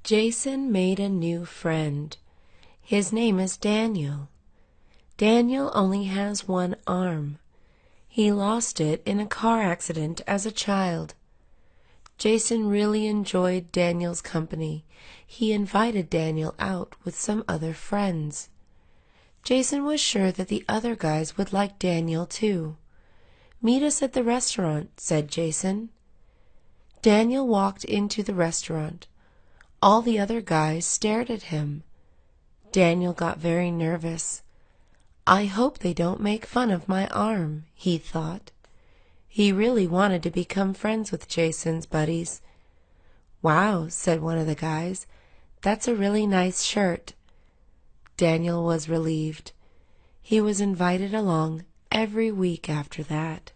Jason made a new friend. His name is Daniel. Daniel only has one arm. He lost it in a car accident as a child. Jason really enjoyed Daniel's company. He invited Daniel out with some other friends. Jason was sure that the other guys would like Daniel too. "Meet us at the restaurant," said Jason. Daniel walked into the restaurant. All the other guys stared at him. Daniel got very nervous. "I hope they don't make fun of my arm," he thought. He really wanted to become friends with Jason's buddies. "Wow," said one of the guys. "That's a really nice shirt." Daniel was relieved. He was invited along every week after that.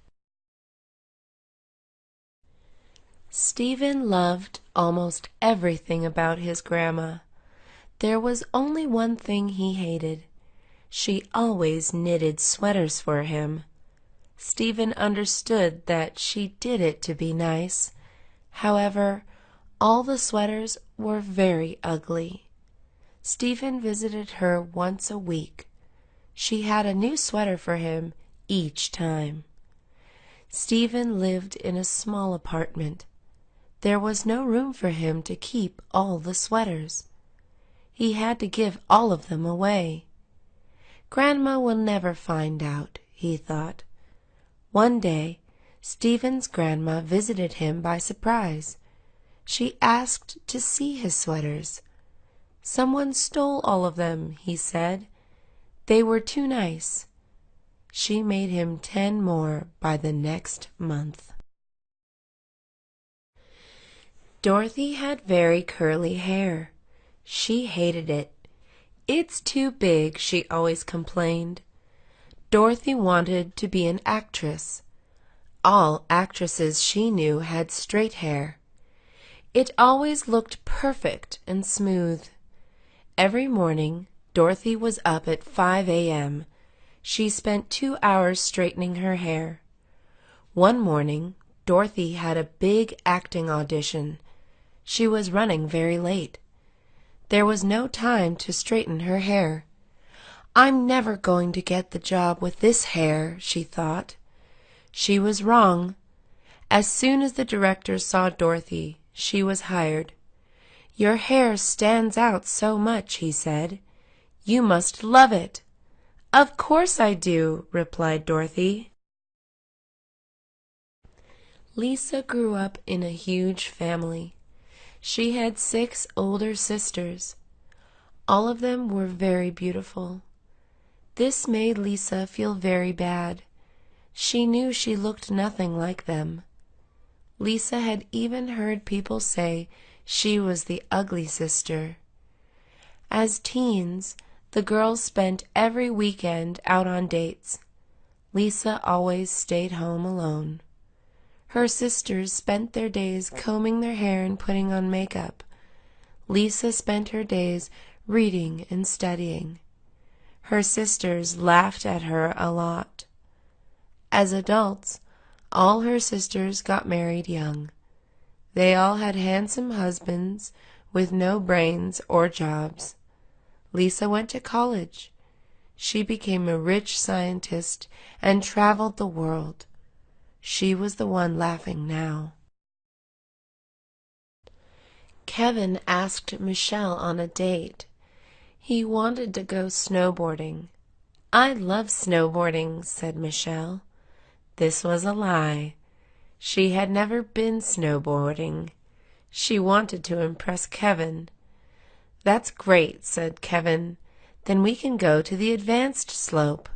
Stephen loved almost everything about his grandma. There was only one thing he hated. She always knitted sweaters for him. Stephen understood that she did it to be nice. However, all the sweaters were very ugly. Stephen visited her once a week. She had a new sweater for him each time. Stephen lived in a small apartment. There was no room for him to keep all the sweaters. He had to give all of them away. "Grandma will never find out," he thought. One day, Stephen's grandma visited him by surprise. She asked to see his sweaters. "Someone stole all of them," he said. "They were too nice." She made him 10 more by the next month. Dorothy had very curly hair. She hated it. "It's too big," she always complained. Dorothy wanted to be an actress. All actresses she knew had straight hair. It always looked perfect and smooth. Every morning, Dorothy was up at 5 a.m. She spent 2 hours straightening her hair. One morning, Dorothy had a big acting audition. She was running very late. There was no time to straighten her hair. "I'm never going to get the job with this hair," she thought. She was wrong. As soon as the director saw Dorothy, she was hired. "Your hair stands out so much," he said. "You must love it." "Of course I do," replied Dorothy. Lisa grew up in a huge family. She had 6 older sisters. All of them were very beautiful. This made Lisa feel very bad. She knew she looked nothing like them. Lisa had even heard people say she was the ugly sister. As teens, the girls spent every weekend out on dates. Lisa always stayed home alone. Her sisters spent their days combing their hair and putting on makeup. Lisa spent her days reading and studying. Her sisters laughed at her a lot. As adults, all her sisters got married young. They all had handsome husbands with no brains or jobs. Lisa went to college. She became a rich scientist and traveled the world. She was the one laughing now. Kevin asked Michelle on a date. He wanted to go snowboarding. "I love snowboarding," said Michelle. This was a lie. She had never been snowboarding. She wanted to impress Kevin. "That's great," said Kevin. "Then we can go to the advanced slope."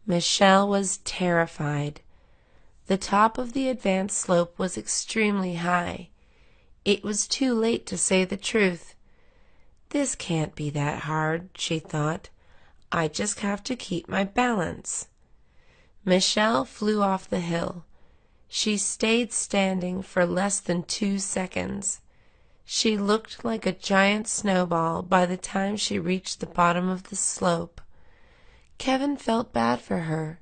Michelle was terrified. The top of the advanced slope was extremely high. It was too late to say the truth. "This can't be that hard," she thought. "I just have to keep my balance." Michelle flew off the hill. She stayed standing for less than 2 seconds. She looked like a giant snowball by the time she reached the bottom of the slope. Kevin felt bad for her.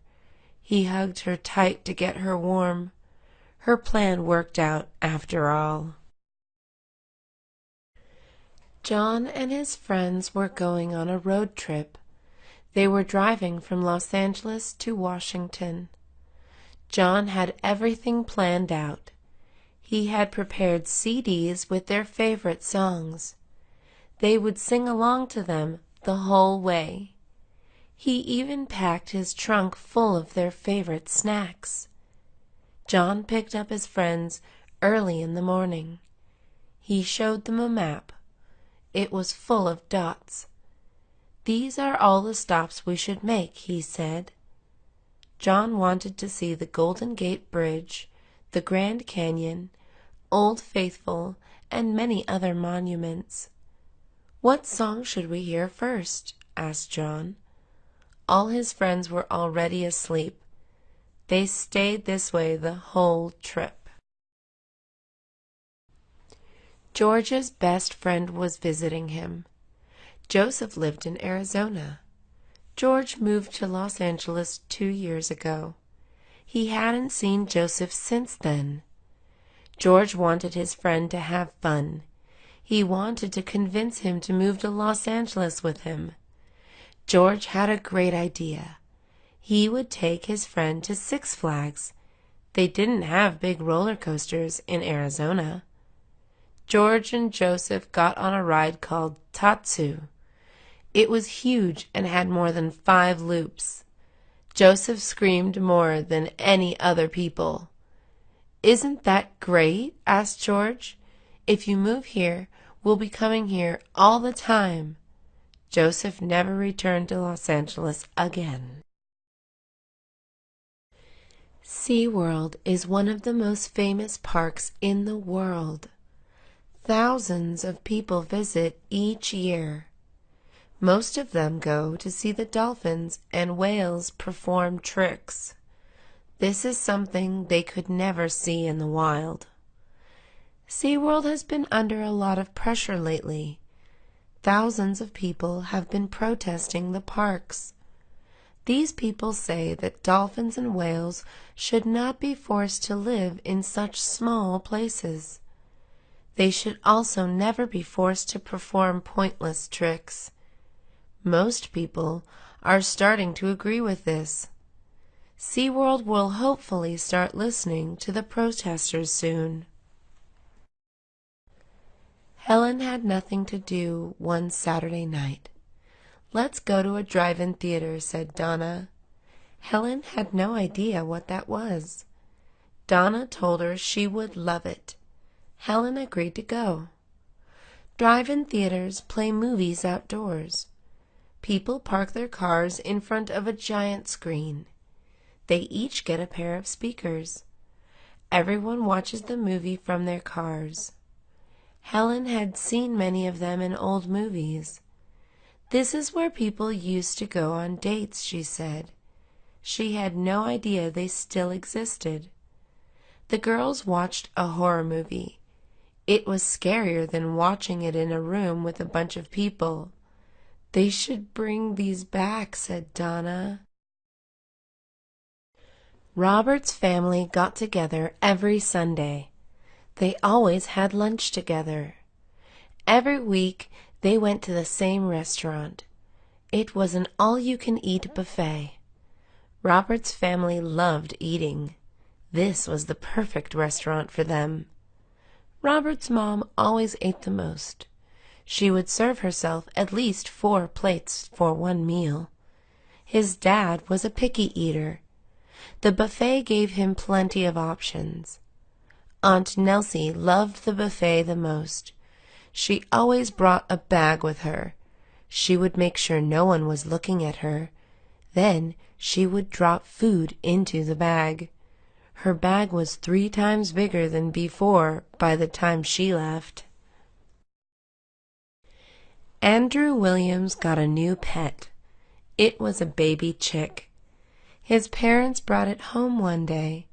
He hugged her tight to get her warm. Her plan worked out after all. John and his friends were going on a road trip. They were driving from Los Angeles to Washington. John had everything planned out. He had prepared CDs with their favorite songs. They would sing along to them the whole way. He even packed his trunk full of their favorite snacks. John picked up his friends early in the morning. He showed them a map. It was full of dots. "These are all the stops we should make," he said. John wanted to see the Golden Gate Bridge, the Grand Canyon, Old Faithful, and many other monuments. "What song should we hear first?" asked John. All his friends were already asleep. They stayed this way the whole trip. George's best friend was visiting him. Joseph lived in Arizona. George moved to Los Angeles 2 years ago. He hadn't seen Joseph since then. George wanted his friend to have fun. He wanted to convince him to move to Los Angeles with him. George had a great idea. He would take his friend to Six Flags. They didn't have big roller coasters in Arizona. George and Joseph got on a ride called Tatsu. It was huge and had more than 5 loops. Joseph screamed more than any other people. "Isn't that great?" asked George. "If you move here, we'll be coming here all the time." Joseph never returned to Los Angeles again. SeaWorld is one of the most famous parks in the world. Thousands of people visit each year. Most of them go to see the dolphins and whales perform tricks. This is something they could never see in the wild. SeaWorld has been under a lot of pressure lately. Thousands of people have been protesting the parks. These people say that dolphins and whales should not be forced to live in such small places. They should also never be forced to perform pointless tricks. Most people are starting to agree with this. SeaWorld will hopefully start listening to the protesters soon. Helen had nothing to do one Saturday night. "Let's go to a drive-in theater," said Donna. Helen had no idea what that was. Donna told her she would love it. Helen agreed to go. Drive-in theaters play movies outdoors. People park their cars in front of a giant screen. They each get a pair of speakers. Everyone watches the movie from their cars. Helen had seen many of them in old movies. "This is where people used to go on dates," she said. She had no idea they still existed. The girls watched a horror movie. It was scarier than watching it in a room with a bunch of people. "They should bring these back," said Donna. Robert's family got together every Sunday. They always had lunch together. Every week they went to the same restaurant. It was an all-you-can-eat buffet. Robert's family loved eating. This was the perfect restaurant for them. Robert's mom always ate the most. She would serve herself at least 4 plates for one meal. His dad was a picky eater. The buffet gave him plenty of options. Aunt Nelsie loved the buffet the most. She always brought a bag with her. She would make sure no one was looking at her. Then she would drop food into the bag. Her bag was 3 times bigger than before by the time she left. Andrew Williams got a new pet. It was a baby chick. His parents brought it home one day.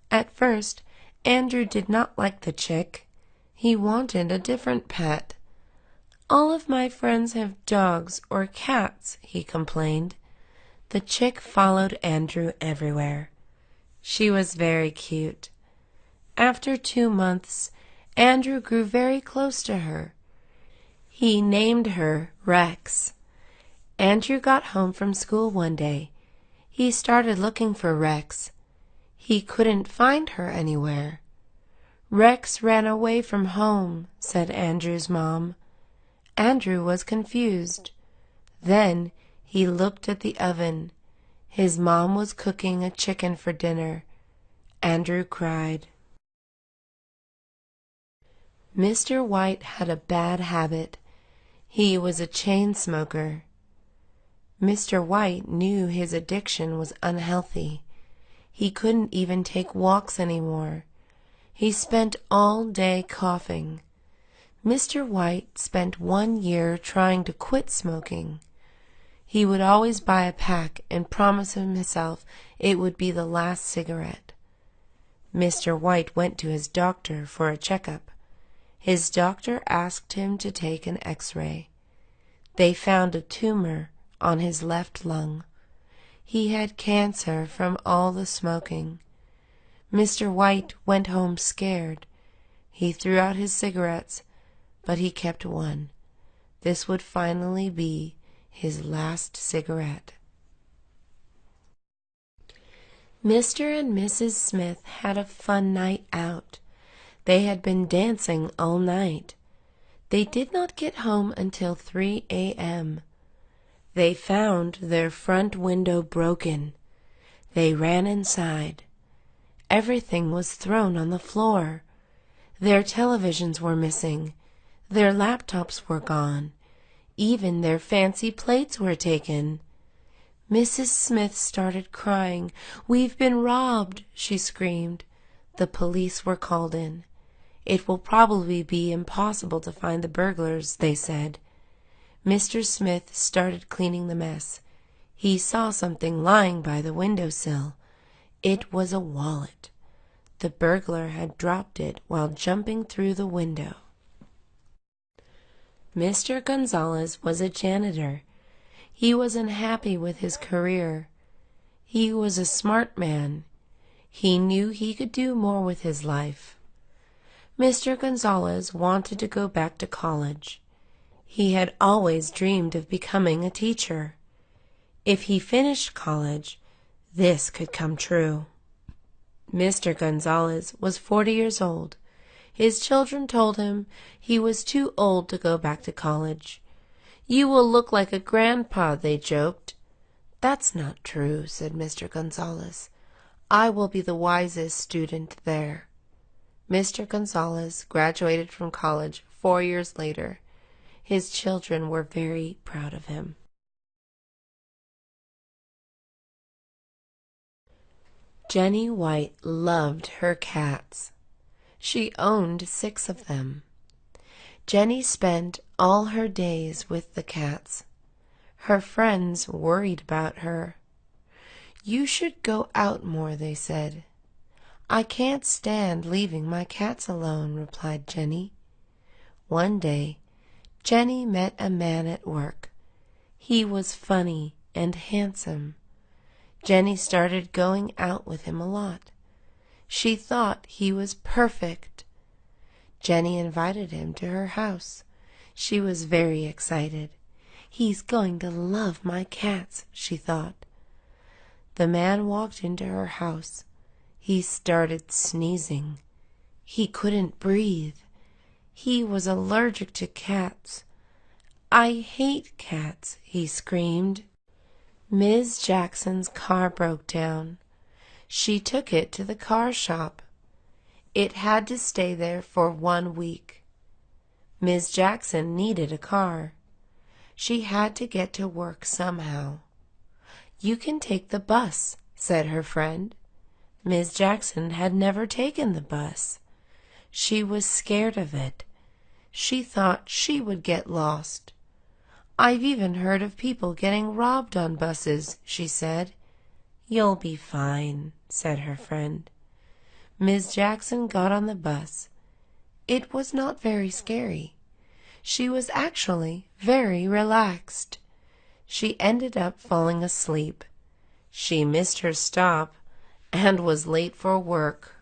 At first, Andrew did not like the chick. He wanted a different pet. "All of my friends have dogs or cats," he complained. The chick followed Andrew everywhere. She was very cute. After 2 months, Andrew grew very close to her. He named her Rex. Andrew got home from school one day. He started looking for Rex. He couldn't find her anywhere. "Rex ran away from home," said Andrew's mom. Andrew was confused. Then he looked at the oven. His mom was cooking a chicken for dinner. Andrew cried. Mr. White had a bad habit. He was a chain smoker. Mr. White knew his addiction was unhealthy. He couldn't even take walks anymore. He spent all day coughing. Mr. White spent 1 year trying to quit smoking. He would always buy a pack and promise himself it would be the last cigarette. Mr. White went to his doctor for a checkup. His doctor asked him to take an X-ray. They found a tumor on his left lung. He had cancer from all the smoking. Mr. White went home scared. He threw out his cigarettes, but he kept one. This would finally be his last cigarette. Mr. and Mrs. Smith had a fun night out. They had been dancing all night. They did not get home until 3 a.m. They found their front window broken. They ran inside. Everything was thrown on the floor. Their televisions were missing. Their laptops were gone. Even their fancy plates were taken. Mrs. Smith started crying. "We've been robbed," she screamed. The police were called in. "It will probably be impossible to find the burglars," they said. Mr. Smith started cleaning the mess. He saw something lying by the windowsill. It was a wallet. The burglar had dropped it while jumping through the window. Mr. Gonzalez was a janitor. He was unhappy with his career. He was a smart man. He knew he could do more with his life. Mr. Gonzalez wanted to go back to college. He had always dreamed of becoming a teacher. If he finished college, this could come true. Mr. Gonzalez was 40 years old. His children told him he was too old to go back to college. "You will look like a grandpa," they joked. "That's not true," said Mr. Gonzalez. "I will be the wisest student there." Mr. Gonzalez graduated from college 4 years later. His children were very proud of him. Jenny White loved her cats. She owned 6 of them. Jenny spent all her days with the cats. Her friends worried about her. "You should go out more," they said. "I can't stand leaving my cats alone," replied Jenny. One day, Jenny met a man at work. He was funny and handsome. Jenny started going out with him a lot. She thought he was perfect. Jenny invited him to her house. She was very excited. "He's going to love my cats," she thought. The man walked into her house. He started sneezing. He couldn't breathe. He was allergic to cats. "I hate cats," he screamed. Ms. Jackson's car broke down. She took it to the car shop. It had to stay there for 1 week. Ms. Jackson needed a car. She had to get to work somehow. "You can take the bus," said her friend. Ms. Jackson had never taken the bus. She was scared of it. She thought she would get lost. "I've even heard of people getting robbed on buses," she said. "You'll be fine," said her friend. Ms. Jackson got on the bus. It was not very scary. She was actually very relaxed. She ended up falling asleep. She missed her stop and was late for work.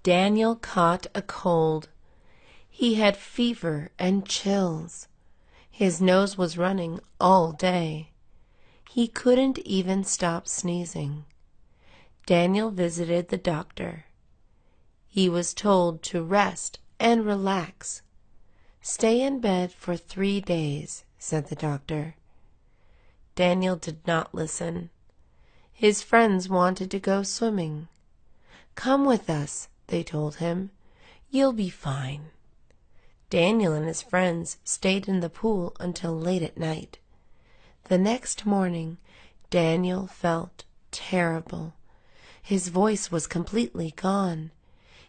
Daniel caught a cold. He had fever and chills. His nose was running all day. He couldn't even stop sneezing. Daniel visited the doctor. He was told to rest and relax. "Stay in bed for 3 days," said the doctor. Daniel did not listen. His friends wanted to go swimming. "Come with us," they told him. "You'll be fine." Daniel and his friends stayed in the pool until late at night. The next morning, Daniel felt terrible. His voice was completely gone.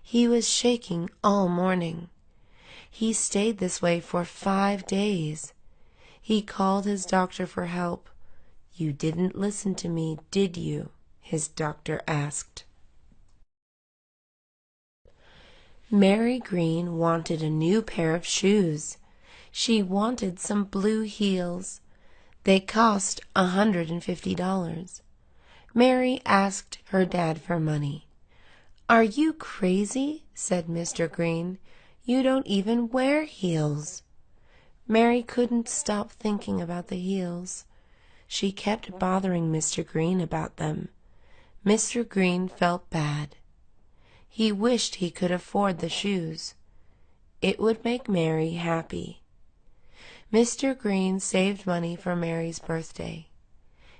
He was shaking all morning. He stayed this way for 5 days. He called his doctor for help. "You didn't listen to me, did you?" his doctor asked. Mary Green wanted a new pair of shoes. She wanted some blue heels. They cost $150. Mary asked her dad for money. "Are you crazy?" said Mr. Green. "You don't even wear heels." Mary couldn't stop thinking about the heels. She kept bothering Mr. Green about them. Mr. Green felt bad. He wished he could afford the shoes. It would make Mary happy. Mr. Green saved money for Mary's birthday.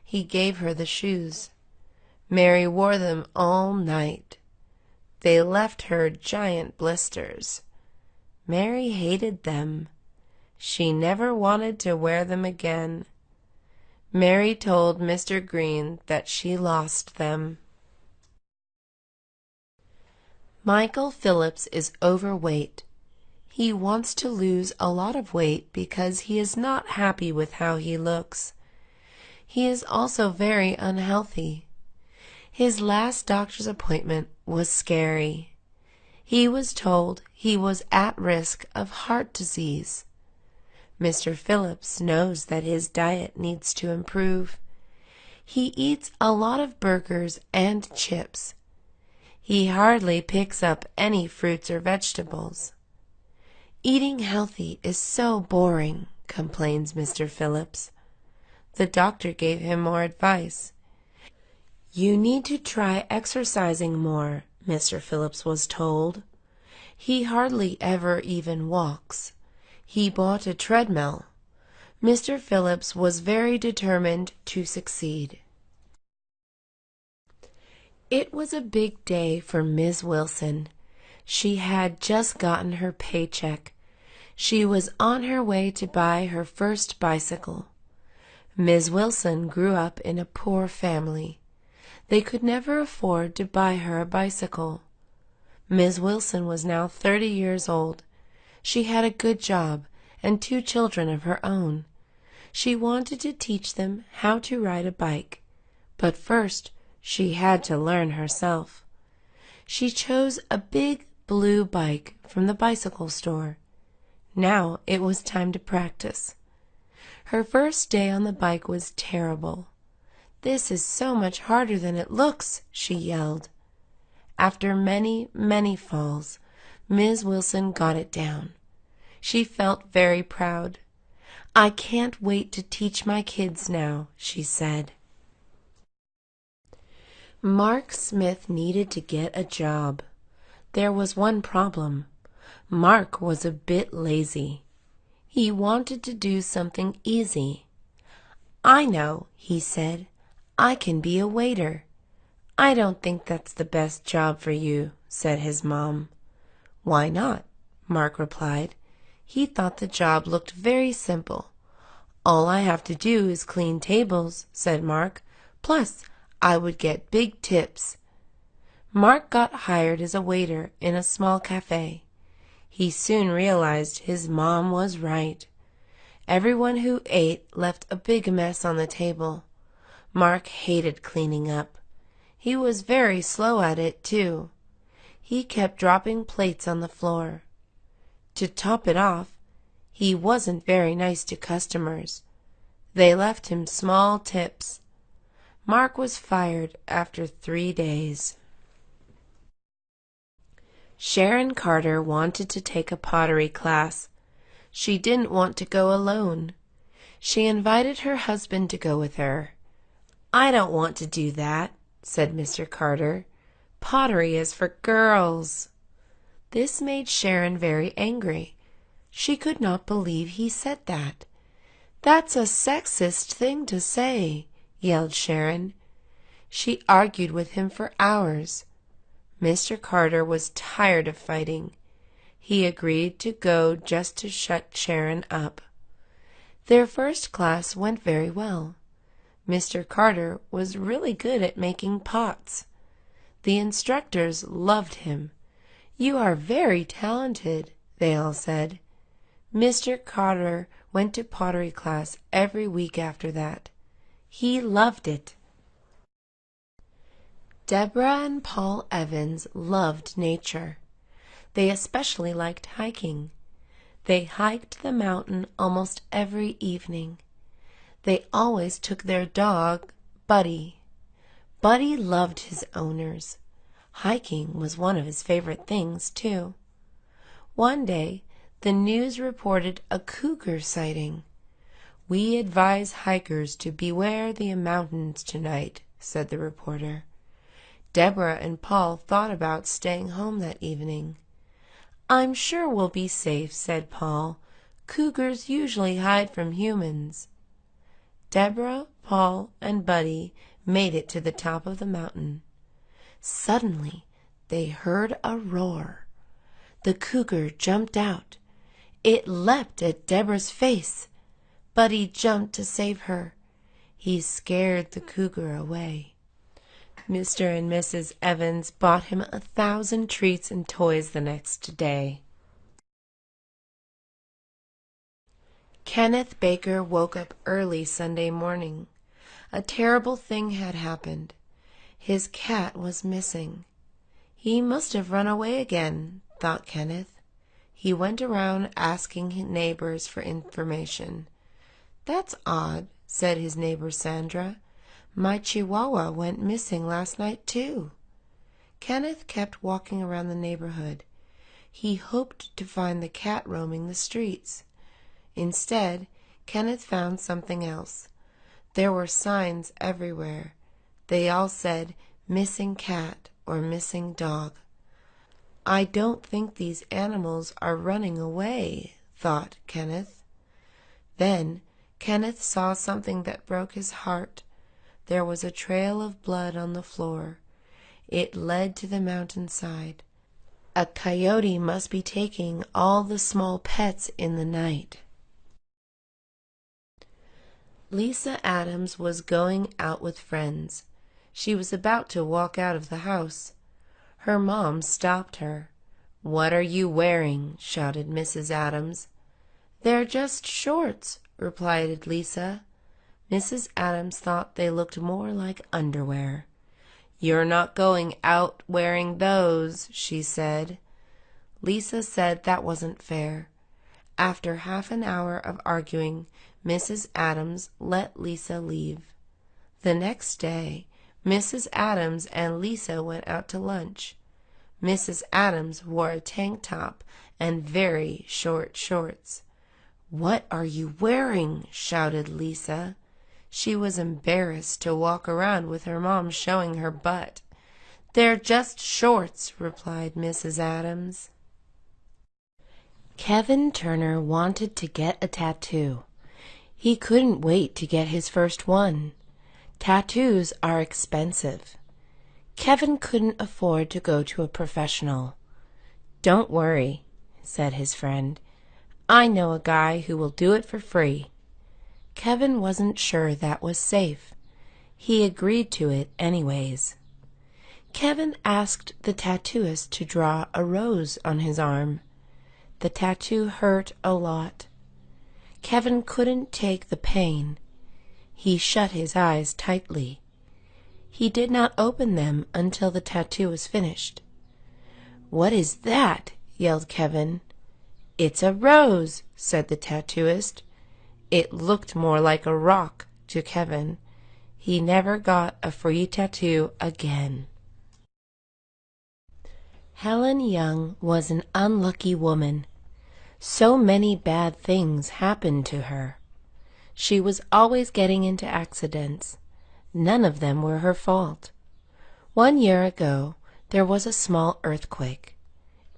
He gave her the shoes. Mary wore them all night. They left her giant blisters. Mary hated them. She never wanted to wear them again. Mary told Mr. Green that she lost them. Michael Phillips is overweight. He wants to lose a lot of weight because he is not happy with how he looks. He is also very unhealthy. His last doctor's appointment was scary. He was told he was at risk of heart disease. Mr. Phillips knows that his diet needs to improve. He eats a lot of burgers and chips. He hardly picks up any fruits or vegetables. "Eating healthy is so boring," complains Mr. Phillips. The doctor gave him more advice. "You need to try exercising more," Mr. Phillips was told. He hardly ever even walks. He bought a treadmill. Mr. Phillips was very determined to succeed. It was a big day for Ms. Wilson. She had just gotten her paycheck. She was on her way to buy her first bicycle. Ms. Wilson grew up in a poor family. They could never afford to buy her a bicycle. Ms. Wilson was now 30 years old. She had a good job and 2 children of her own. She wanted to teach them how to ride a bike, but first she had to learn herself. She chose a big blue bike from the bicycle store. Now it was time to practice. Her first day on the bike was terrible. "This is so much harder than it looks," she yelled. After many, many falls, Ms. Wilson got it down. She felt very proud. "I can't wait to teach my kids now," she said. Mark Smith needed to get a job. There was one problem. Mark was a bit lazy. He wanted to do something easy. "I know," he said. "I can be a waiter." "I don't think that's the best job for you," said his mom. "Why not?" Mark replied. He thought the job looked very simple. "All I have to do is clean tables," said Mark. "Plus, I would get big tips." Mark got hired as a waiter in a small cafe. He soon realized his mom was right. Everyone who ate left a big mess on the table. Mark hated cleaning up. He was very slow at it, too. He kept dropping plates on the floor. To top it off, he wasn't very nice to customers. They left him small tips. Mark was fired after 3 days. Sharon Carter wanted to take a pottery class. She didn't want to go alone. She invited her husband to go with her. "I don't want to do that," said Mr. Carter. "Pottery is for girls." This made Sharon very angry. She could not believe he said that. "That's a sexist thing to say," yelled Sharon. She argued with him for hours. Mr. Carter was tired of fighting. He agreed to go just to shut Sharon up. Their first class went very well. Mr. Carter was really good at making pots. The instructors loved him. "You are very talented," they all said. Mr. Carter went to pottery class every week after that. He loved it. Deborah and Paul Evans loved nature. They especially liked hiking. They hiked the mountain almost every evening. They always took their dog, Buddy. Buddy loved his owners. Hiking was one of his favorite things, too. One day, the news reported a cougar sighting. "We advise hikers to beware the mountains tonight," said the reporter. Deborah and Paul thought about staying home that evening. "I'm sure we'll be safe," said Paul. "Cougars usually hide from humans." Deborah, Paul, and Buddy made it to the top of the mountain. Suddenly, they heard a roar. The cougar jumped out. It leapt at Deborah's face. Buddy jumped to save her. He scared the cougar away. Mr. and Mrs. Evans bought him 1,000 treats and toys the next day. Kenneth Baker woke up early Sunday morning. A terrible thing had happened. His cat was missing. "He must have run away again," thought Kenneth. He went around asking his neighbors for information. "That's odd," said his neighbor Sandra. "My Chihuahua went missing last night, too." Kenneth kept walking around the neighborhood. He hoped to find the cat roaming the streets. Instead, Kenneth found something else. There were signs everywhere. They all said, "Missing cat" or "Missing dog." "I don't think these animals are running away," thought Kenneth. Then Kenneth saw something that broke his heart. There was a trail of blood on the floor. It led to the mountainside. A coyote must be taking all the small pets in the night. Lisa Adams was going out with friends. She was about to walk out of the house. Her mom stopped her. "What are you wearing?" shouted Mrs. Adams. "They're just shorts," replied Lisa. Mrs. Adams thought they looked more like underwear. "You're not going out wearing those," she said. Lisa said that wasn't fair. After half an hour of arguing, Mrs. Adams let Lisa leave. The next day, Mrs. Adams and Lisa went out to lunch. Mrs. Adams wore a tank top and very short shorts. "What are you wearing?" shouted Lisa. She was embarrassed to walk around with her mom showing her butt. "They're just shorts," replied Mrs. Adams. Kevin Turner wanted to get a tattoo. He couldn't wait to get his first one. Tattoos are expensive. Kevin couldn't afford to go to a professional. "Don't worry," said his friend. "I know a guy who will do it for free." Kevin wasn't sure that was safe. He agreed to it anyways. Kevin asked the tattooist to draw a rose on his arm. The tattoo hurt a lot. Kevin couldn't take the pain. He shut his eyes tightly. He did not open them until the tattoo was finished. "What is that?" yelled Kevin. "It's a rose," said the tattooist. It looked more like a rock to Kevin. He never got a free tattoo again. Helen Young was an unlucky woman. So many bad things happened to her. She was always getting into accidents. None of them were her fault. 1 year ago, there was a small earthquake.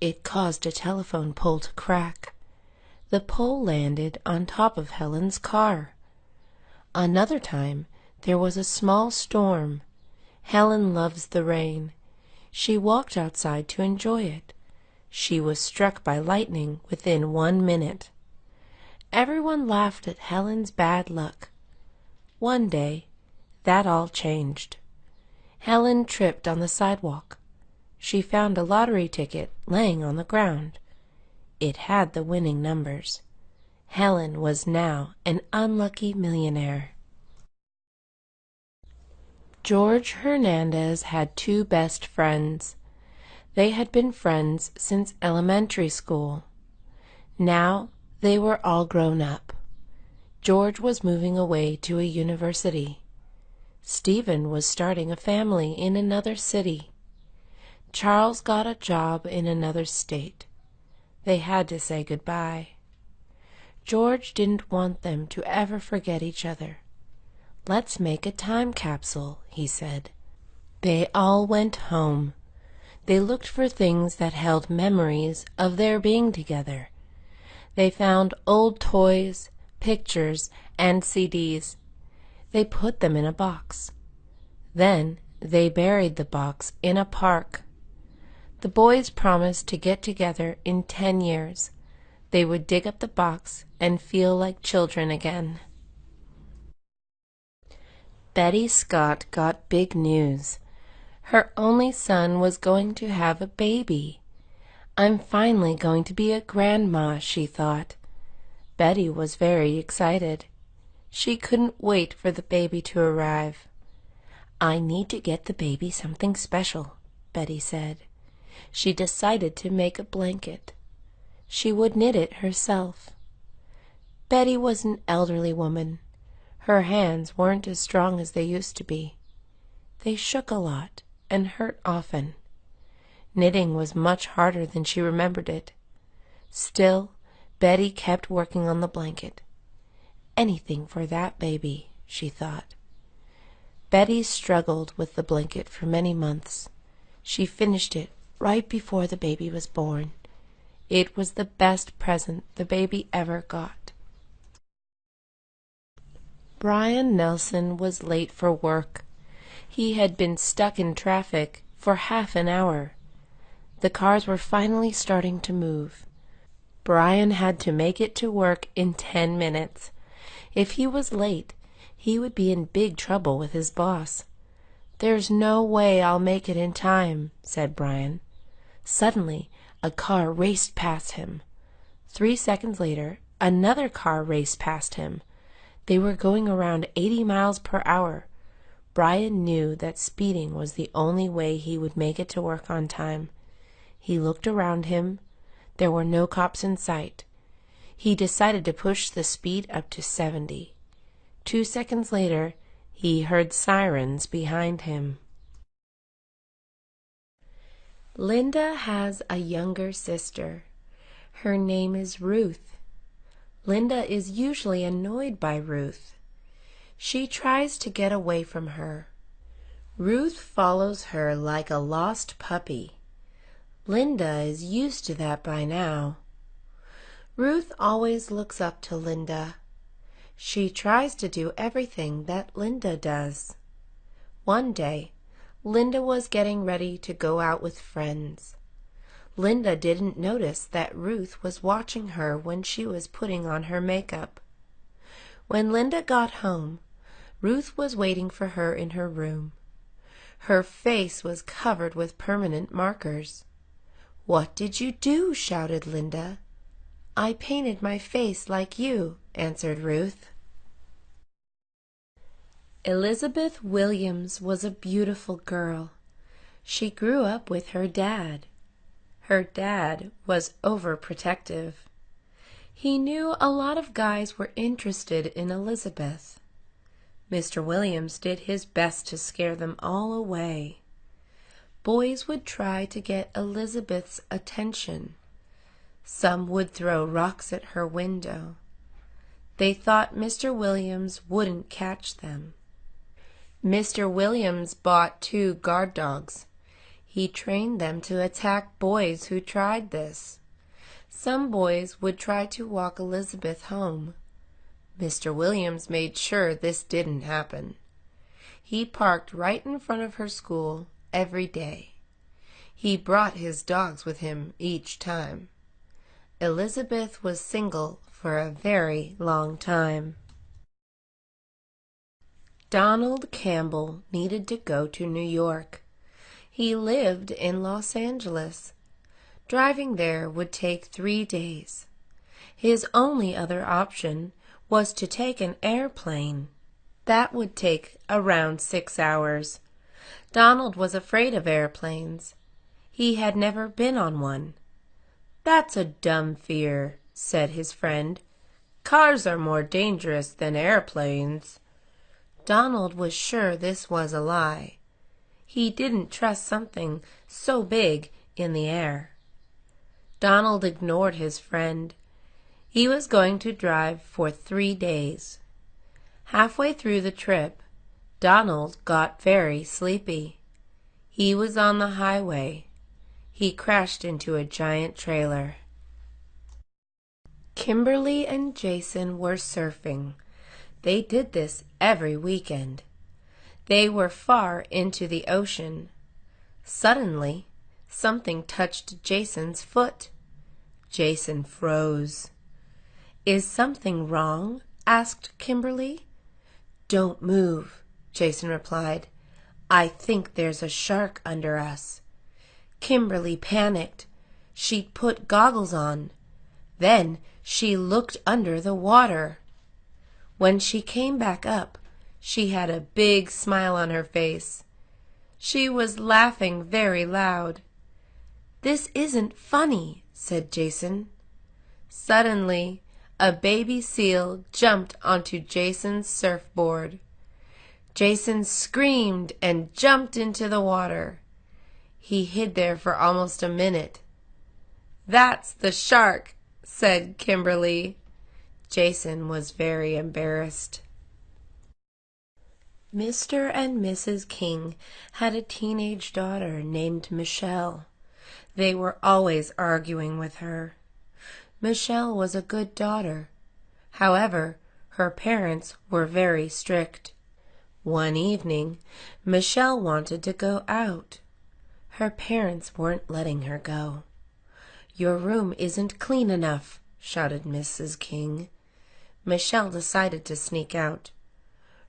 It caused a telephone pole to crack. The pole landed on top of Helen's car. Another time, there was a small storm. Helen loves the rain. She walked outside to enjoy it. She was struck by lightning within 1 minute. Everyone laughed at Helen's bad luck. One day, that all changed. Helen tripped on the sidewalk. She found a lottery ticket laying on the ground. It had the winning numbers. Helen was now an unlucky millionaire. George Hernandez had 2 best friends. They had been friends since elementary school. Now they were all grown up. George was moving away to a university. Stephen was starting a family in another city. Charles got a job in another state. They had to say goodbye. George didn't want them to ever forget each other. "Let's make a time capsule," he said. They all went home. They looked for things that held memories of their being together. They found old toys, pictures, and CDs. They put them in a box. Then they buried the box in a park. The boys promised to get together in 10 years. They would dig up the box and feel like children again. Betty Scott got big news. Her only son was going to have a baby. "I'm finally going to be a grandma," she thought. Betty was very excited. She couldn't wait for the baby to arrive. "I need to get the baby something special," Betty said. She decided to make a blanket. She would knit it herself. Betty was an elderly woman. Her hands weren't as strong as they used to be. They shook a lot and hurt often. Knitting was much harder than she remembered it. Still, Betty kept working on the blanket. "Anything for that baby," she thought. Betty struggled with the blanket for many months. She finished it right before the baby was born. It was the best present the baby ever got. Brian Nelson was late for work. He had been stuck in traffic for half an hour. The cars were finally starting to move. Brian had to make it to work in 10 minutes. If he was late, he would be in big trouble with his boss. "There's no way I'll make it in time," said Brian. Suddenly, a car raced past him. 3 seconds later, another car raced past him. They were going around 80 miles per hour. Brian knew that speeding was the only way he would make it to work on time. He looked around him. There were no cops in sight. He decided to push the speed up to 70. 2 seconds later, he heard sirens behind him. Linda has a younger sister. Her name is Ruth. Linda is usually annoyed by Ruth. She tries to get away from her. Ruth follows her like a lost puppy. Linda is used to that by now. Ruth always looks up to Linda. She tries to do everything that Linda does. One day, Linda was getting ready to go out with friends. Linda didn't notice that Ruth was watching her when she was putting on her makeup. When Linda got home, Ruth was waiting for her in her room. Her face was covered with permanent markers. "What did you do?" shouted Linda. "I painted my face like you," answered Ruth. Elizabeth Williams was a beautiful girl. She grew up with her dad. Her dad was overprotective. He knew a lot of guys were interested in Elizabeth. Mr. Williams did his best to scare them all away. boys would try to get Elizabeth's attention. Some would throw rocks at her window. They thought Mr. Williams wouldn't catch them. Mr. Williams bought 2 guard dogs. He trained them to attack boys who tried this. Some boys would try to walk Elizabeth home. Mr. Williams made sure this didn't happen. He parked right in front of her school every day. He brought his dogs with him each time. Elizabeth was single for a very long time. Donald Campbell needed to go to New York. He lived in Los Angeles. Driving there would take 3 days. His only other option was to take an airplane. That would take around 6 hours. Donald was afraid of airplanes. He had never been on one. "That's a dumb fear," said his friend. "Cars are more dangerous than airplanes." Donald was sure this was a lie. He didn't trust something so big in the air. Donald ignored his friend. He was going to drive for 3 days. Halfway through the trip, Donald got very sleepy. He was on the highway. He crashed into a giant trailer. Kimberly and Jason were surfing. They did this every weekend. They were far into the ocean. Suddenly, something touched Jason's foot. Jason froze. "Is something wrong?" asked Kimberly. "Don't move," Jason replied. "I think there's a shark under us." Kimberly panicked. She put goggles on. Then she looked under the water. When she came back up, she had a big smile on her face. She was laughing very loud. "This isn't funny," said Jason. Suddenly, a baby seal jumped onto Jason's surfboard. Jason screamed and jumped into the water. He hid there for almost a minute. "That's the shark," said Kimberly. Jason was very embarrassed. Mr. and Mrs. King had a teenage daughter named Michelle. They were always arguing with her. Michelle was a good daughter. However, her parents were very strict. One evening, Michelle wanted to go out. Her parents weren't letting her go. "Your room isn't clean enough," shouted Mrs. King. Michelle decided to sneak out.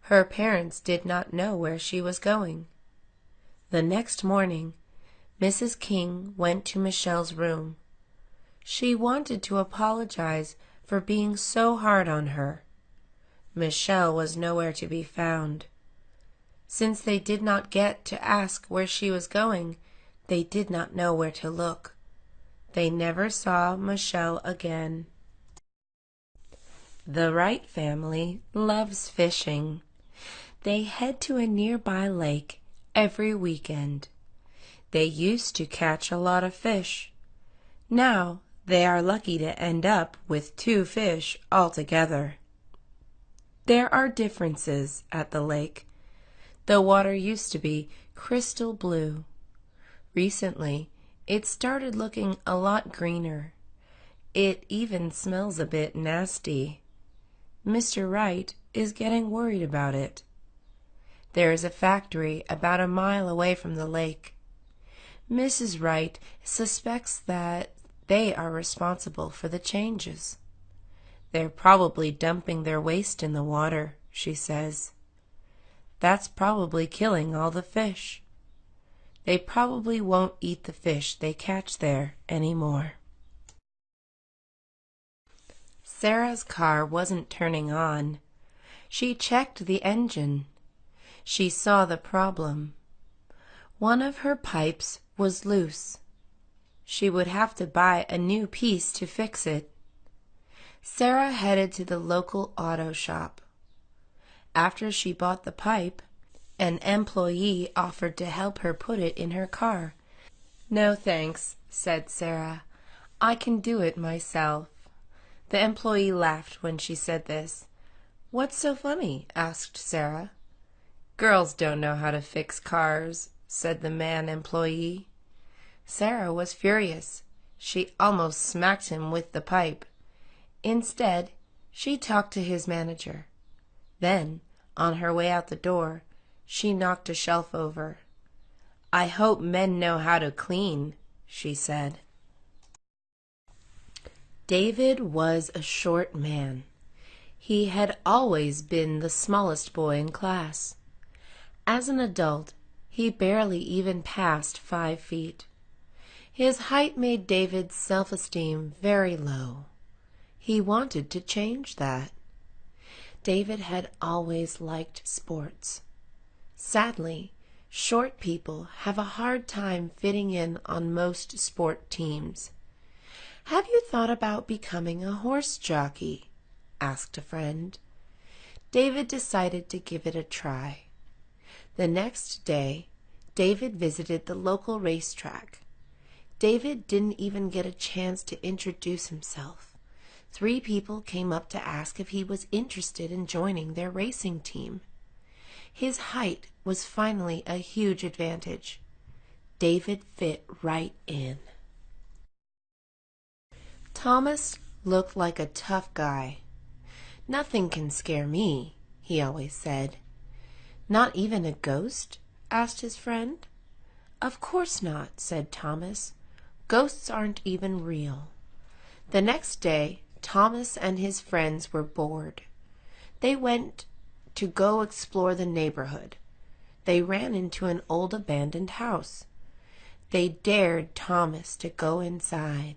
Her parents did not know where she was going. The next morning, Mrs. King went to Michelle's room. She wanted to apologize for being so hard on her. Michelle was nowhere to be found. Since they did not get to ask where she was going, they did not know where to look. They never saw Michelle again. The Wright family loves fishing. They head to a nearby lake every weekend. They used to catch a lot of fish. Now they are lucky to end up with 2 fish altogether. There are differences at the lake. The water used to be crystal blue. Recently, it started looking a lot greener. It even smells a bit nasty. Mr. Wright is getting worried about it. There is a factory about a mile away from the lake. Mrs. Wright suspects that they are responsible for the changes. "They're probably dumping their waste in the water," she says. "That's probably killing all the fish. They probably won't eat the fish they catch there anymore." Sarah's car wasn't turning on. She checked the engine. She saw the problem. One of her pipes was loose. She would have to buy a new piece to fix it. Sarah headed to the local auto shop. After she bought the pipe, An employee offered to help her put it in her car. "No, thanks," said Sarah. "I can do it myself." The employee laughed when she said this. "What's so funny?" asked Sarah. "Girls don't know how to fix cars," said the man employee. Sarah was furious. She almost smacked him with the pipe. Instead, she talked to his manager. Then, on her way out the door, she knocked a shelf over. "I hope men know how to clean," she said. David was a short man. He had always been the smallest boy in class. As an adult, he barely even passed 5 feet. His height made David's self-esteem very low. He wanted to change that. David had always liked sports. Sadly, short people have a hard time fitting in on most sport teams. "Have you thought about becoming a horse jockey?" asked a friend. David decided to give it a try. The next day, David visited the local racetrack. David didn't even get a chance to introduce himself. 3 people came up to ask if he was interested in joining their racing team. His height was finally a huge advantage. David fit right in. Thomas looked like a tough guy. "Nothing can scare me," he always said. "Not even a ghost?" asked his friend. "Of course not," said Thomas. "Ghosts aren't even real." The next day, Thomas and his friends were bored. They went to go explore the neighborhood. They ran into an old abandoned house. They dared Thomas to go inside.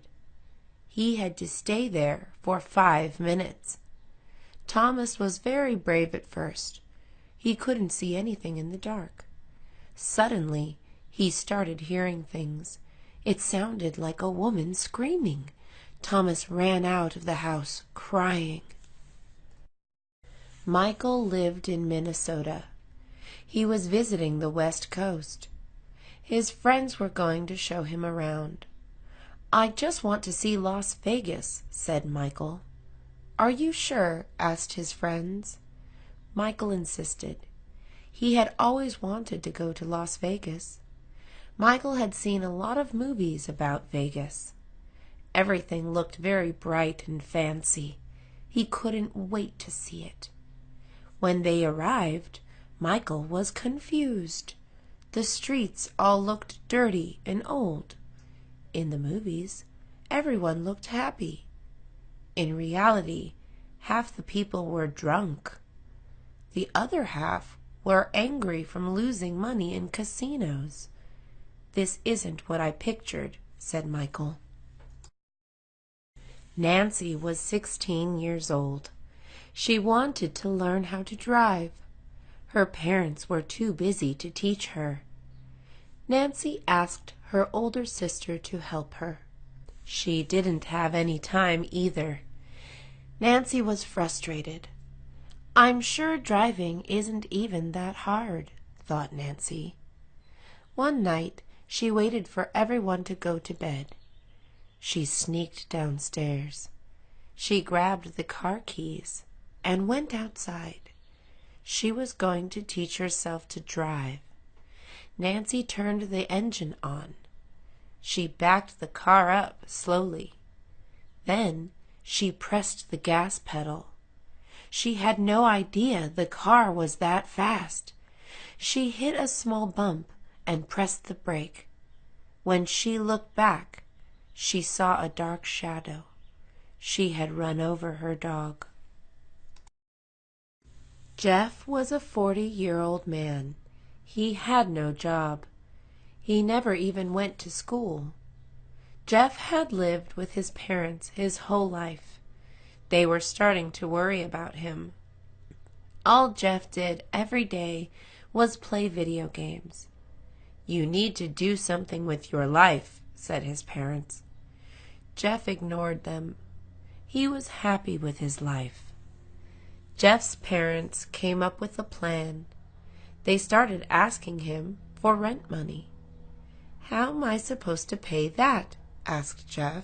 He had to stay there for 5 minutes. Thomas was very brave at first. He couldn't see anything in the dark. Suddenly, he started hearing things. It sounded like a woman screaming. Thomas ran out of the house, crying. Michael lived in Minnesota. He was visiting the West Coast. His friends were going to show him around. "I just want to see Las Vegas," said Michael. "Are you sure?" asked his friends. Michael insisted. He had always wanted to go to Las Vegas. Michael had seen a lot of movies about Vegas. Everything looked very bright and fancy. He couldn't wait to see it. When they arrived, Michael was confused. The streets all looked dirty and old. In the movies, everyone looked happy. In reality, half the people were drunk. The other half were angry from losing money in casinos. "This isn't what I pictured," said Michael. Nancy was 16 years old. She wanted to learn how to drive. Her parents were too busy to teach her. Nancy asked her older sister to help her. She didn't have any time either. Nancy was frustrated. "I'm sure driving isn't even that hard," thought Nancy. One night, she waited for everyone to go to bed. She sneaked downstairs. She grabbed the car keys and went outside. She was going to teach herself to drive. Nancy turned the engine on. She backed the car up slowly. Then she pressed the gas pedal. She had no idea the car was that fast. She hit a small bump and pressed the brake. When she looked back, she saw a dark shadow. She had run over her dog. Jeff was a 40-year-old man. He had no job. He never even went to school. Jeff had lived with his parents his whole life. They were starting to worry about him. All Jeff did every day was play video games. "You need to do something with your life," said his parents. Jeff ignored them. He was happy with his life. Jeff's parents came up with a plan. They started asking him for rent money. "How am I supposed to pay that?" asked Jeff.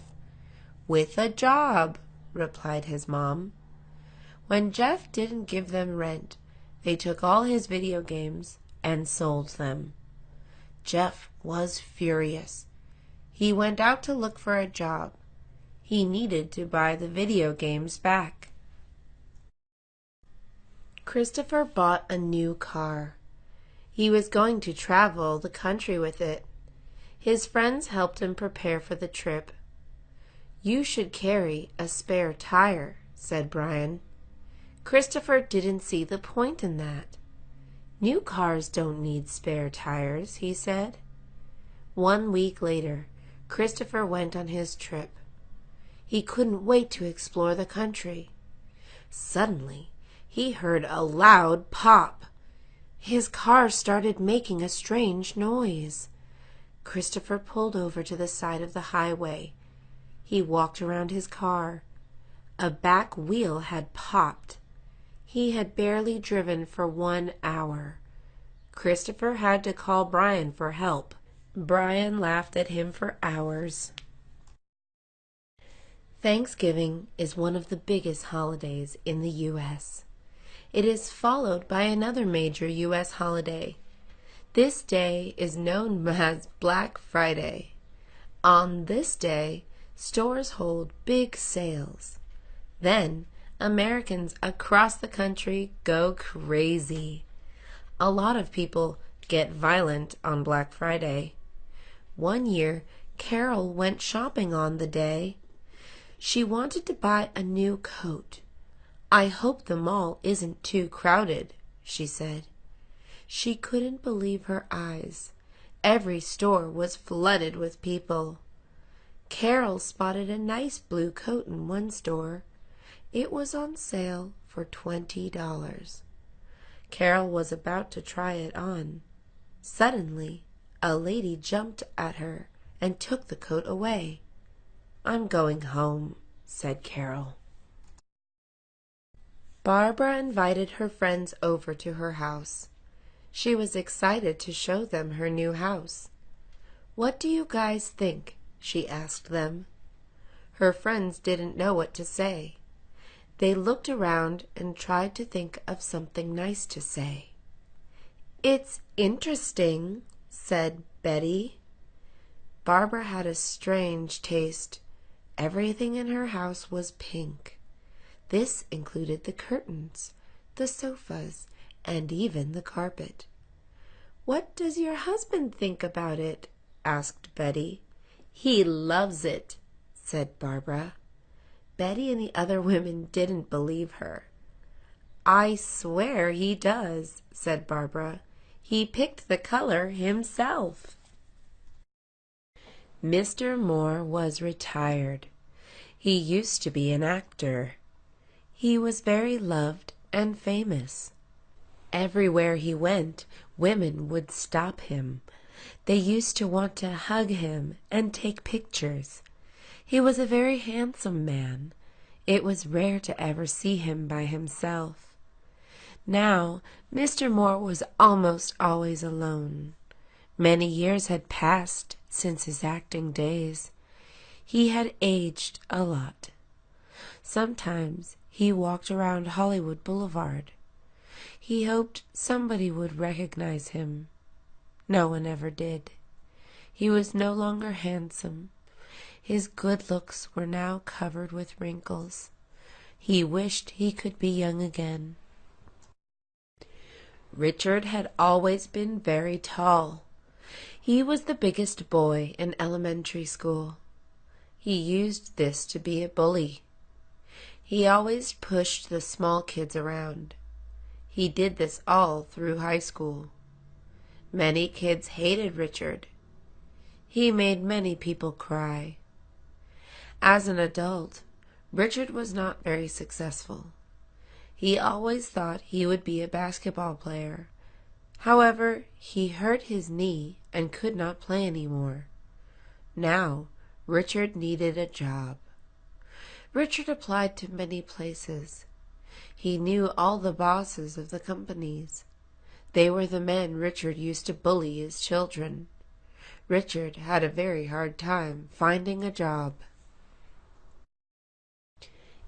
"With a job," replied his mom. When Jeff didn't give them rent, they took all his video games and sold them. Jeff was furious. He went out to look for a job. He needed to buy the video games back. Christopher bought a new car. He was going to travel the country with it. His friends helped him prepare for the trip. "You should carry a spare tire," said Brian. Christopher didn't see the point in that. "New cars don't need spare tires," he said. 1 week later, Christopher went on his trip. He couldn't wait to explore the country. Suddenly, he heard a loud pop. His car started making a strange noise. Christopher pulled over to the side of the highway. He walked around his car. A back wheel had popped. He had barely driven for 1 hour. Christopher had to call Brian for help. Brian laughed at him for hours. Thanksgiving is one of the biggest holidays in the U.S. It is followed by another major U.S. holiday. This day is known as Black Friday. On this day, stores hold big sales. Then, Americans across the country go crazy. A lot of people get violent on Black Friday. One year, Carol went shopping on the day. She wanted to buy a new coat. "I hope the mall isn't too crowded," she said. She couldn't believe her eyes. Every store was flooded with people. Carol spotted a nice blue coat in one store. It was on sale for $20. Carol was about to try it on. Suddenly, a lady jumped at her and took the coat away. "I'm going home," said Carol. Barbara invited her friends over to her house. She was excited to show them her new house. "What do you guys think?" she asked them. Her friends didn't know what to say. They looked around and tried to think of something nice to say. "It's interesting," said Betty. Barbara had a strange taste. Everything in her house was pink. This included the curtains, the sofas, and even the carpet. "What does your husband think about it?" asked Betty. "He loves it," said Barbara. Betty and the other women didn't believe her. "I swear he does," said Barbara. "He picked the color himself." Mr. Moore was retired. He used to be an actor. He was very loved and famous. Everywhere he went, women would stop him. They used to want to hug him and take pictures. He was a very handsome man. It was rare to ever see him by himself. Now, Mr. Moore was almost always alone. Many years had passed since his acting days. He had aged a lot. Sometimes he walked around Hollywood Boulevard. He hoped somebody would recognize him. No one ever did. He was no longer handsome. His good looks were now covered with wrinkles. He wished he could be young again. Richard had always been very tall. He was the biggest boy in elementary school. He used this to be a bully. He always pushed the small kids around. He did this all through high school. Many kids hated Richard. He made many people cry. As an adult, Richard was not very successful. He always thought he would be a basketball player. However, he hurt his knee and could not play anymore. Now, Richard needed a job. Richard applied to many places. He knew all the bosses of the companies. They were the men Richard used to bully his children. Richard had a very hard time finding a job.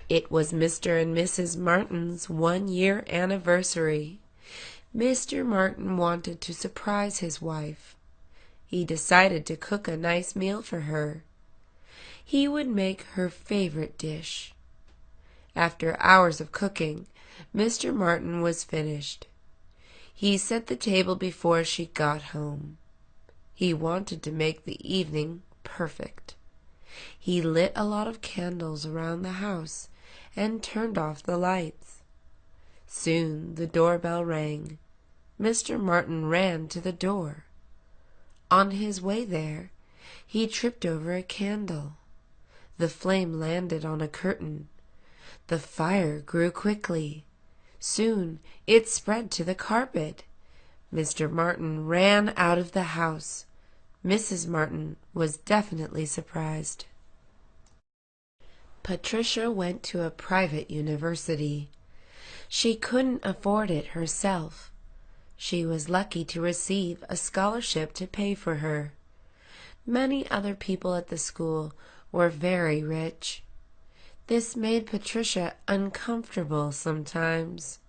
It was Mr. and Mrs. Martin's 1-year anniversary. Mr. Martin wanted to surprise his wife. He decided to cook a nice meal for her. He would make her favorite dish. After hours of cooking, Mr. Martin was finished. He set the table before she got home. He wanted to make the evening perfect. He lit a lot of candles around the house and turned off the lights. Soon the doorbell rang. Mr. Martin ran to the door. On his way there, he tripped over a candle. The flame landed on a curtain. The fire grew quickly. Soon it spread to the carpet. Mr. Martin ran out of the house. Mrs. Martin was definitely surprised. Patricia went to a private university. She couldn't afford it herself. She was lucky to receive a scholarship to pay for her. Many other people at the school were very rich. This made Patricia uncomfortable sometimes.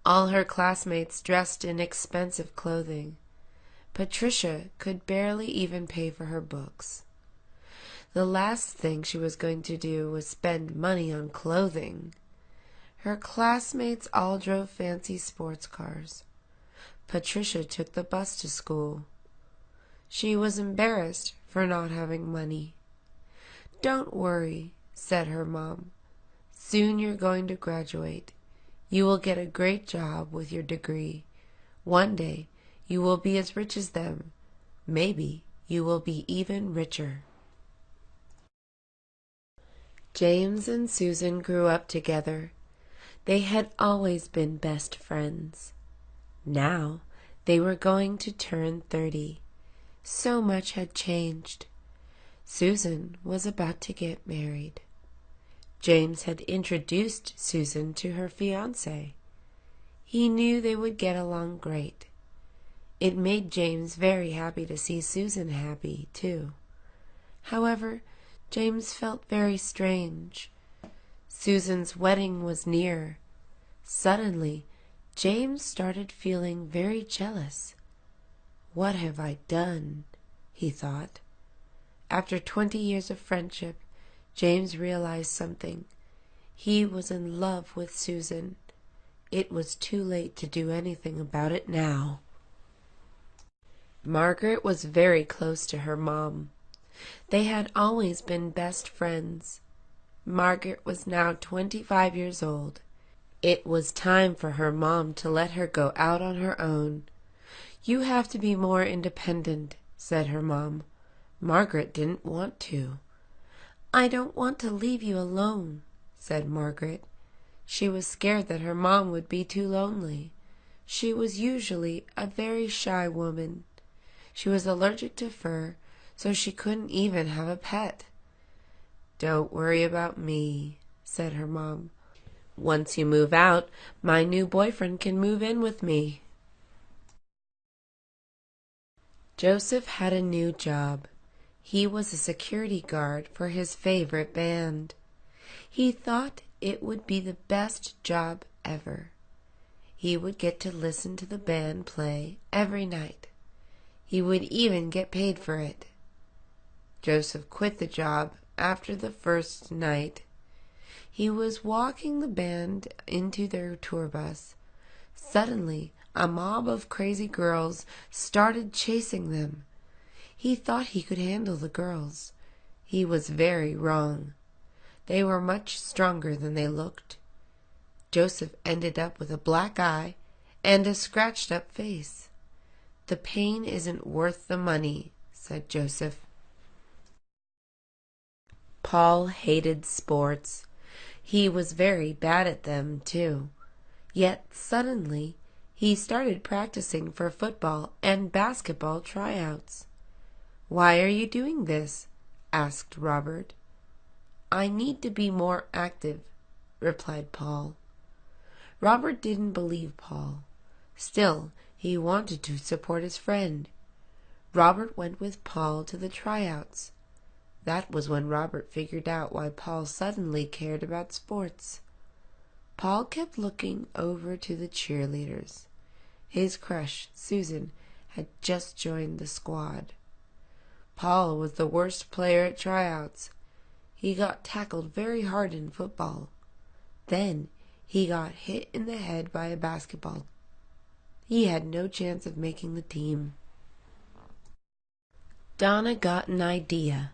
All her classmates dressed in expensive clothing. Patricia could barely even pay for her books. The last thing she was going to do was spend money on clothing. Her classmates all drove fancy sports cars. Patricia took the bus to school. She was embarrassed for not having money. "Don't worry," said her mom. "Soon you're going to graduate. You will get a great job with your degree. One day you will be as rich as them. Maybe you will be even richer." James and Susan grew up together. They had always been best friends. Now they were going to turn 30. So much had changed. Susan was about to get married. James had introduced Susan to her fiancé. He knew they would get along great. It made James very happy to see Susan happy, too. However, James felt very strange. Susan's wedding was near. Suddenly, James started feeling very jealous. "What have I done?" he thought. After 20 years of friendship, James realized something. He was in love with Susan. It was too late to do anything about it now. Margaret was very close to her mom. They had always been best friends. Margaret was now 25 years old. It was time for her mom to let her go out on her own. "You have to be more independent," said her mom. Margaret didn't want to. "I don't want to leave you alone," said Margaret. She was scared that her mom would be too lonely. She was usually a very shy woman. She was allergic to fur, so she couldn't even have a pet. "Don't worry about me," said her mom. "Once you move out, my new boyfriend can move in with me." Joseph had a new job. He was a security guard for his favorite band. He thought it would be the best job ever. He would get to listen to the band play every night. He would even get paid for it. Joseph quit the job after the first night. He was walking the band into their tour bus. Suddenly, a mob of crazy girls started chasing them. He thought he could handle the girls. He was very wrong. They were much stronger than they looked. Joseph ended up with a black eye and a scratched-up face. "The pain isn't worth the money," said Joseph. Paul hated sports. He was very bad at them, too. Yet suddenly, he started practicing for football and basketball tryouts. "Why are you doing this?" asked Robert. "I need to be more active," replied Paul. Robert didn't believe Paul. Still, He wanted to support his friend. Robert went with Paul to the tryouts. That was when Robert figured out why Paul suddenly cared about sports. Paul kept looking over to the cheerleaders. His crush, Susan, had just joined the squad. Paul was the worst player at tryouts. He got tackled very hard in football. Then he got hit in the head by a basketball. He had no chance of making the team. Donna got an idea.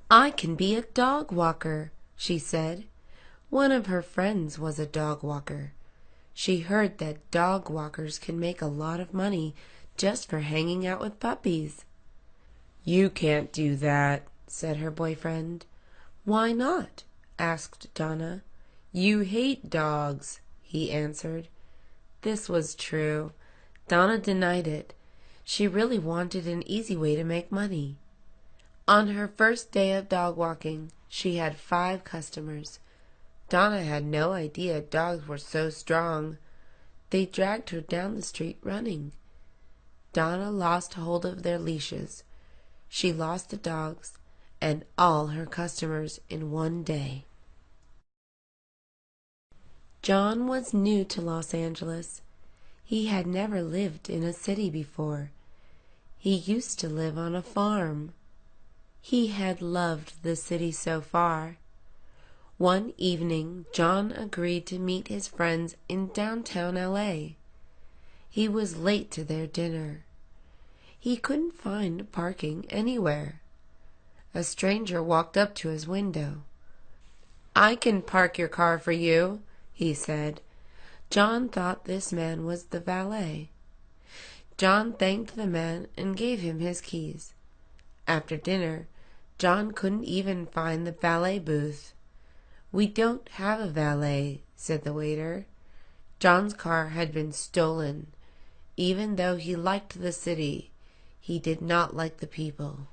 "I can be a dog walker," she said. One of her friends was a dog walker. She heard that dog walkers can make a lot of money just for hanging out with puppies. "You can't do that," said her boyfriend. "Why not?" asked Donna. "You hate dogs," he answered. This was true. Donna denied it. She really wanted an easy way to make money. On her first day of dog walking, she had 5 customers. Donna had no idea dogs were so strong. They dragged her down the street running. Donna lost hold of their leashes. She lost the dogs and all her customers in one day. John was new to Los Angeles. He had never lived in a city before. He used to live on a farm. He had loved the city so far. One evening, John agreed to meet his friends in downtown LA. He was late to their dinner. He couldn't find parking anywhere. A stranger walked up to his window. "I can park your car for you," he said. John thought this man was the valet. John thanked the man and gave him his keys. After dinner, John couldn't even find the valet booth. "We don't have a valet," said the waiter. John's car had been stolen. Even though he liked the city, he did not like the people.